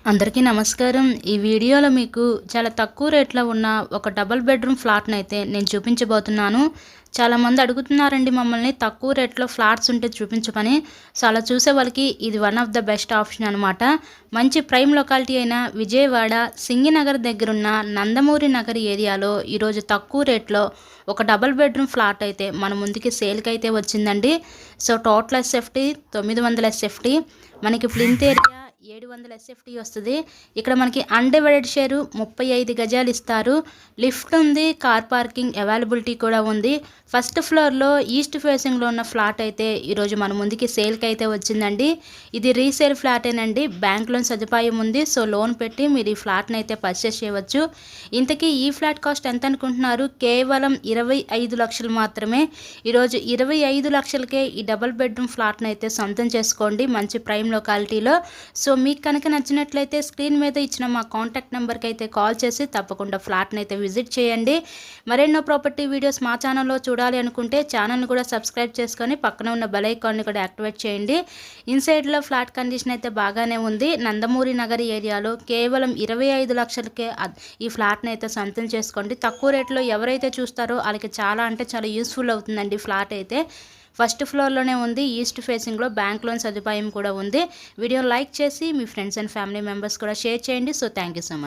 అందరికీ నమస్కారం. ఈ వీడియోలో మీకు చాలా తక్కువ రేట్లో ఉన్న ఒక డబుల్ బెడ్రూమ్ ఫ్లాట్‌ని అయితే నేను చూపించబోతున్నాను. చాలామంది అడుగుతున్నారండి మమ్మల్ని తక్కువ రేట్లో ఫ్లాట్స్ ఉంటే చూపించమని. సో అలా చూసే వాళ్ళకి ఇది one of the best option అనమాట. మంచి ప్రైమ్ లొకాలిటీ అయిన విజయవాడ సింగినగర్ దగ్గరున్న నందమూరి నగర్ ఏరియాలో ఈరోజు తక్కువ రేట్లో ఒక డబుల్ బెడ్రూమ్ ఫ్లాట్ అయితే మన ముందుకి సేల్‌కి అయితే వచ్చిందండి. సో టోటల్ ఎస్ఎఫ్టీ 900 ఎస్ఎఫ్టీ, మనకి ప్లింత్ ఏరియా 700 ఎస్ఎఫ్టీ వస్తుంది. ఇక్కడ మనకి అన్డివైడెడ్ షేరు 35 గజాలు ఇస్తారు. లిఫ్ట్ ఉంది, కార్ పార్కింగ్ అవైలబిలిటీ కూడా ఉంది. ఫస్ట్ ఫ్లోర్లో ఈస్ట్ ఫేసింగ్లో ఉన్న ఫ్లాట్ అయితే ఈరోజు మన ముందుకి సేల్కి అయితే వచ్చిందండి. ఇది రీసేల్ ఫ్లాటేనండి, బ్యాంక్ లోన్ సదుపాయం ఉంది. సో లోన్ పెట్టి మీరు ఈ ఫ్లాట్ని అయితే పర్చేస్ చేయవచ్చు. ఇంతకీ ఈ ఫ్లాట్ కాస్ట్ ఎంత అనుకుంటున్నారు? కేవలం 25 లక్షలు మాత్రమే. ఈరోజు 25 లక్షలకే ఈ డబుల్ బెడ్రూమ్ ఫ్లాట్ని అయితే సొంతం చేసుకోండి మంచి ప్రైమ్ లొకాలిటీలో. సో మీకు కనుక నచ్చినట్లయితే స్క్రీన్ మీద ఇచ్చిన మా కాంటాక్ట్ నెంబర్కి అయితే కాల్ చేసి తప్పకుండా ఫ్లాట్ని అయితే విజిట్ చేయండి. మరెన్నో ప్రాపర్టీ వీడియోస్ మా ఛానల్లో చూడాలి అనుకుంటే ఛానల్ని కూడా సబ్స్క్రైబ్ చేసుకొని పక్కన ఉన్న బెల్ ఐకాన్ని కూడా యాక్టివేట్ చేయండి. ఇన్సైడ్లో ఫ్లాట్ కండిషన్ అయితే బాగానే ఉంది. నందమూరి నగర్ ఏరియాలో కేవలం 25 లక్షలకే ఈ ఫ్లాట్ని అయితే సొంతం చేసుకోండి. తక్కువ రేట్లో ఎవరైతే చూస్తారో వాళ్ళకి చాలా అంటే చాలా యూస్ఫుల్ అవుతుందండి. ఫ్లాట్ అయితే ఫస్ట్ ఫ్లోర్లోనే ఉంది, ఈస్ట్ ఫేసింగ్లో బ్యాంక్ లోన్ సదుపాయం కూడా ఉంది. వీడియో లైక్ చేసి మీ ఫ్రెండ్స్ అండ్ ఫ్యామిలీ మెంబర్స్ కూడా షేర్ చేయండి. So thank you so much.